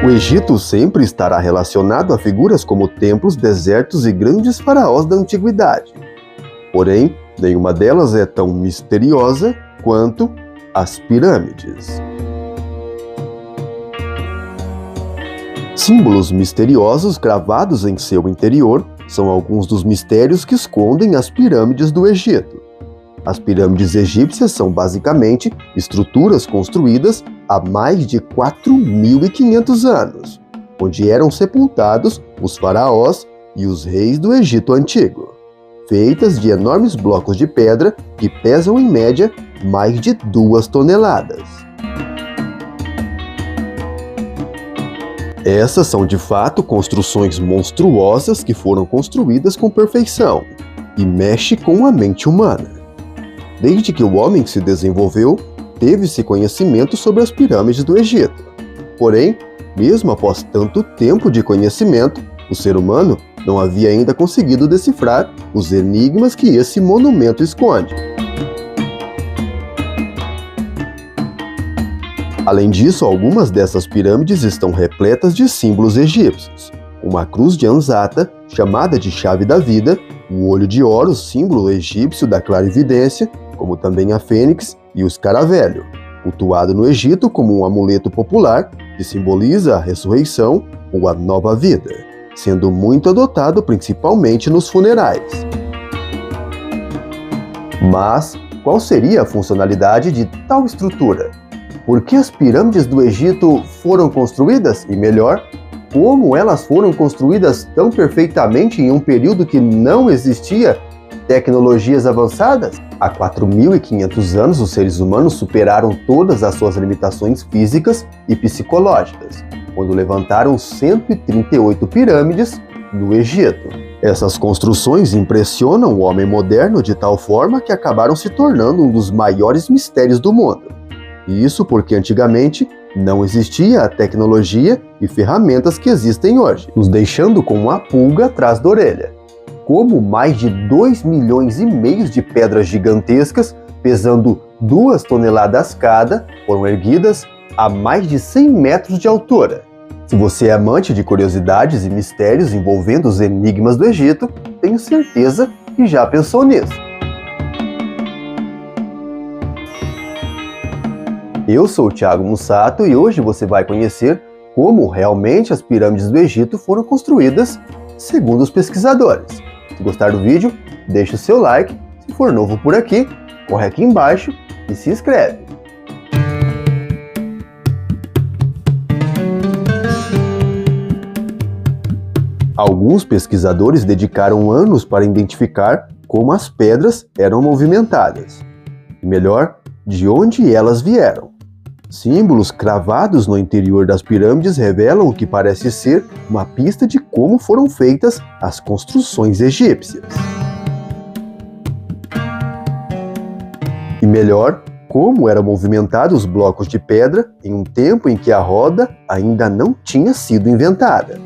O Egito sempre estará relacionado a figuras como templos, desertos e grandes faraós da antiguidade. Porém, nenhuma delas é tão misteriosa quanto as pirâmides. Símbolos misteriosos gravados em seu interior são alguns dos mistérios que escondem as pirâmides do Egito. As pirâmides egípcias são basicamente estruturas construídas há mais de 4.500 anos, onde eram sepultados os faraós e os reis do Egito Antigo, feitas de enormes blocos de pedra que pesam em média mais de 2 toneladas. Essas são de fato construções monstruosas que foram construídas com perfeição e mexem com a mente humana. Desde que o homem se desenvolveu, teve-se conhecimento sobre as pirâmides do Egito. Porém, mesmo após tanto tempo de conhecimento, o ser humano não havia ainda conseguido decifrar os enigmas que esse monumento esconde. Além disso, algumas dessas pirâmides estão repletas de símbolos egípcios. Uma cruz de Anzata, chamada de Chave da Vida, o olho de Horus, símbolo egípcio da clarividência, como também a fênix e o escaravelho, cultuado no Egito como um amuleto popular que simboliza a ressurreição ou a nova vida, sendo muito adotado principalmente nos funerais. Mas qual seria a funcionalidade de tal estrutura? Por que as pirâmides do Egito foram construídas? E melhor, como elas foram construídas tão perfeitamente em um período que não existia tecnologias avançadas? Há 4.500 anos, os seres humanos superaram todas as suas limitações físicas e psicológicas, quando levantaram 138 pirâmides no Egito. Essas construções impressionam o homem moderno de tal forma que acabaram se tornando um dos maiores mistérios do mundo. E isso porque antigamente não existia a tecnologia e ferramentas que existem hoje, nos deixando com uma pulga atrás da orelha. Como mais de 2,5 milhões de pedras gigantescas, pesando 2 toneladas cada, foram erguidas a mais de 100 metros de altura. Se você é amante de curiosidades e mistérios envolvendo os enigmas do Egito, tenho certeza que já pensou nisso. Eu sou o Thiago Mussato e hoje você vai conhecer como realmente as pirâmides do Egito foram construídas segundo os pesquisadores. Se gostar do vídeo, deixe o seu like. Se for novo por aqui, corre aqui embaixo e se inscreve. Alguns pesquisadores dedicaram anos para identificar como as pedras eram movimentadas. E melhor, de onde elas vieram. Símbolos cravados no interior das pirâmides revelam o que parece ser uma pista de como foram feitas as construções egípcias. E melhor, como eram movimentados os blocos de pedra em um tempo em que a roda ainda não tinha sido inventada.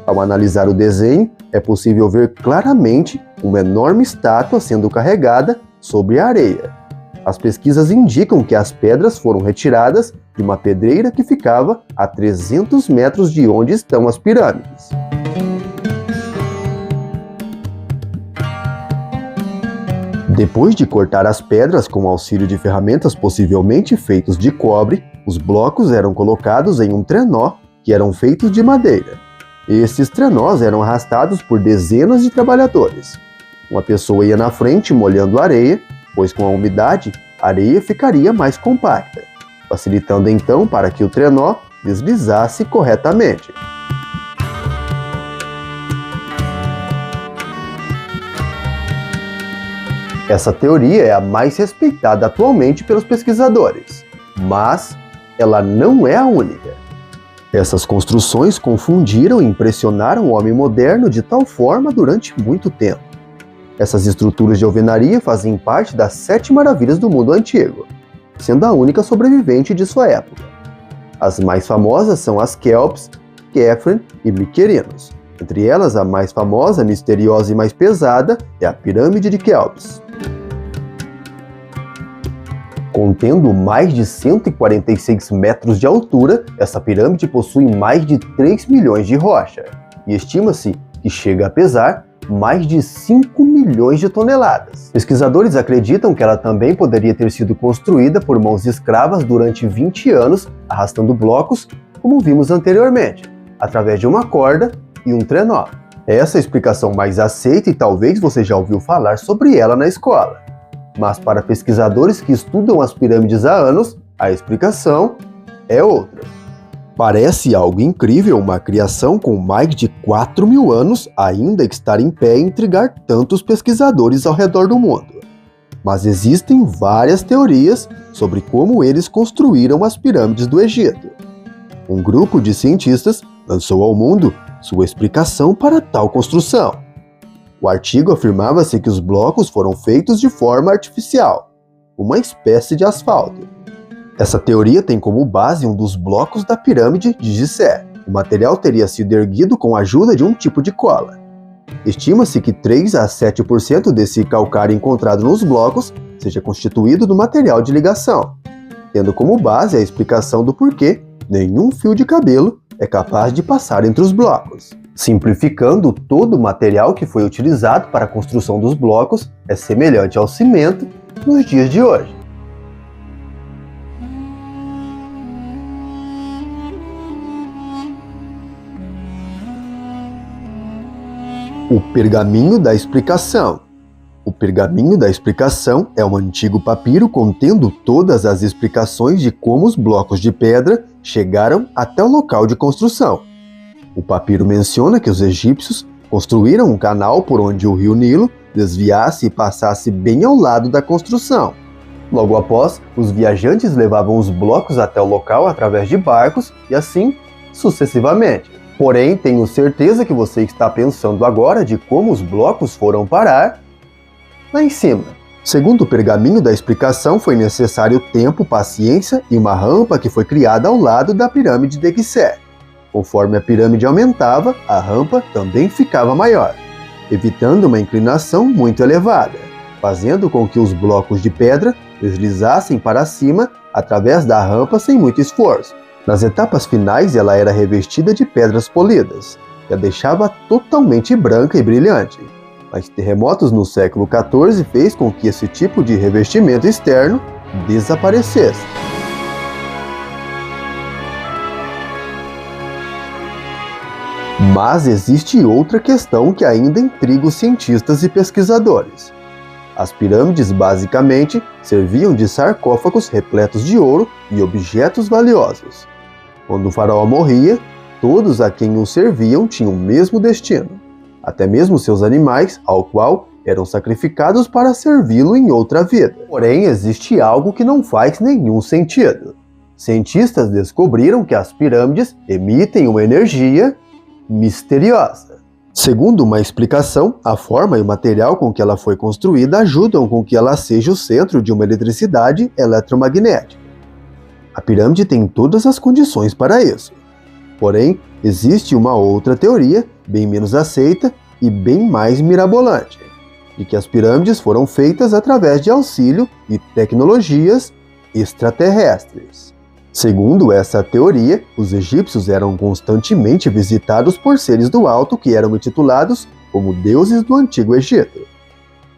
Ao analisar o desenho, é possível ver claramente uma enorme estátua sendo carregada sobre a areia. As pesquisas indicam que as pedras foram retiradas de uma pedreira que ficava a 300 metros de onde estão as pirâmides. Depois de cortar as pedras com auxílio de ferramentas possivelmente feitos de cobre, os blocos eram colocados em um trenó que eram feitos de madeira. Esses trenós eram arrastados por dezenas de trabalhadores. Uma pessoa ia na frente molhando a areia, pois com a umidade, a areia ficaria mais compacta, facilitando então para que o trenó deslizasse corretamente. Essa teoria é a mais respeitada atualmente pelos pesquisadores, mas ela não é a única. Essas construções confundiram e impressionaram o homem moderno de tal forma durante muito tempo. Essas estruturas de alvenaria fazem parte das 7 maravilhas do mundo antigo, sendo a única sobrevivente de sua época. As mais famosas são as Quéops, Quéfren e Miquerinos. Entre elas, a mais famosa, misteriosa e mais pesada é a Pirâmide de Quéops. Contendo mais de 146 metros de altura, essa pirâmide possui mais de 3 milhões de rocha e estima-se que chega a pesar mais de 5 milhões de toneladas. Pesquisadores acreditam que ela também poderia ter sido construída por mãos escravas durante 20 anos, arrastando blocos, como vimos anteriormente, através de uma corda e um trenó. Essa é a explicação mais aceita e talvez você já ouviu falar sobre ela na escola. Mas para pesquisadores que estudam as pirâmides há anos, a explicação é outra. Parece algo incrível uma criação com mais de 4 mil anos ainda estar em pé e intrigar tantos pesquisadores ao redor do mundo. Mas existem várias teorias sobre como eles construíram as pirâmides do Egito. Um grupo de cientistas lançou ao mundo sua explicação para tal construção. O artigo afirmava-se que os blocos foram feitos de forma artificial, uma espécie de asfalto. Essa teoria tem como base um dos blocos da pirâmide de Gizé. O material teria sido erguido com a ajuda de um tipo de cola. Estima-se que 3 a 7% desse calcário encontrado nos blocos seja constituído do material de ligação, tendo como base a explicação do porquê nenhum fio de cabelo é capaz de passar entre os blocos. Simplificando, todo o material que foi utilizado para a construção dos blocos é semelhante ao cimento nos dias de hoje. O pergaminho da explicação. O pergaminho da explicação é um antigo papiro contendo todas as explicações de como os blocos de pedra chegaram até o local de construção. O papiro menciona que os egípcios construíram um canal por onde o rio Nilo desviasse e passasse bem ao lado da construção. Logo após, os viajantes levavam os blocos até o local através de barcos e assim sucessivamente. Porém, tenho certeza que você está pensando agora de como os blocos foram parar lá em cima. Segundo o pergaminho da explicação, foi necessário tempo, paciência e uma rampa que foi criada ao lado da pirâmide de Gizé. Conforme a pirâmide aumentava, a rampa também ficava maior, evitando uma inclinação muito elevada, fazendo com que os blocos de pedra deslizassem para cima através da rampa sem muito esforço. Nas etapas finais, ela era revestida de pedras polidas, que a deixava totalmente branca e brilhante. Mas terremotos no século XIV fez com que esse tipo de revestimento externo desaparecesse. Mas existe outra questão que ainda intriga os cientistas e pesquisadores. As pirâmides basicamente serviam de sarcófagos repletos de ouro e objetos valiosos. Quando o faraó morria, todos a quem o serviam tinham o mesmo destino, até mesmo seus animais, ao qual eram sacrificados para servi-lo em outra vida. Porém, existe algo que não faz nenhum sentido. Cientistas descobriram que as pirâmides emitem uma energia misteriosa. Segundo uma explicação, a forma e o material com que ela foi construída ajudam com que ela seja o centro de uma eletricidade eletromagnética. A pirâmide tem todas as condições para isso. Porém, existe uma outra teoria, bem menos aceita e bem mais mirabolante, de que as pirâmides foram feitas através de auxílio e tecnologias extraterrestres. Segundo essa teoria, os egípcios eram constantemente visitados por seres do alto que eram intitulados como deuses do Antigo Egito.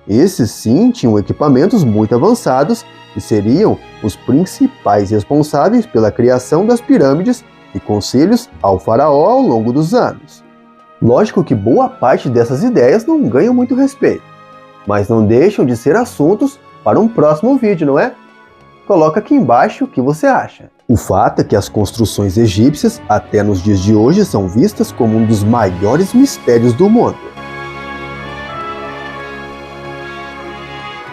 Esses sim tinham equipamentos muito avançados e seriam os principais responsáveis pela criação das pirâmides e conselhos ao faraó ao longo dos anos. Lógico que boa parte dessas ideias não ganham muito respeito, mas não deixam de ser assuntos para um próximo vídeo, não é? Coloca aqui embaixo o que você acha. O fato é que as construções egípcias, até nos dias de hoje, são vistas como um dos maiores mistérios do mundo.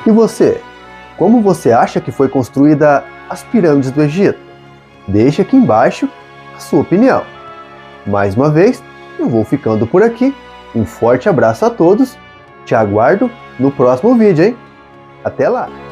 E você? Como você acha que foi construída as pirâmides do Egito? Deixe aqui embaixo a sua opinião. Mais uma vez, eu vou ficando por aqui. Um forte abraço a todos. Te aguardo no próximo vídeo, hein? Até lá!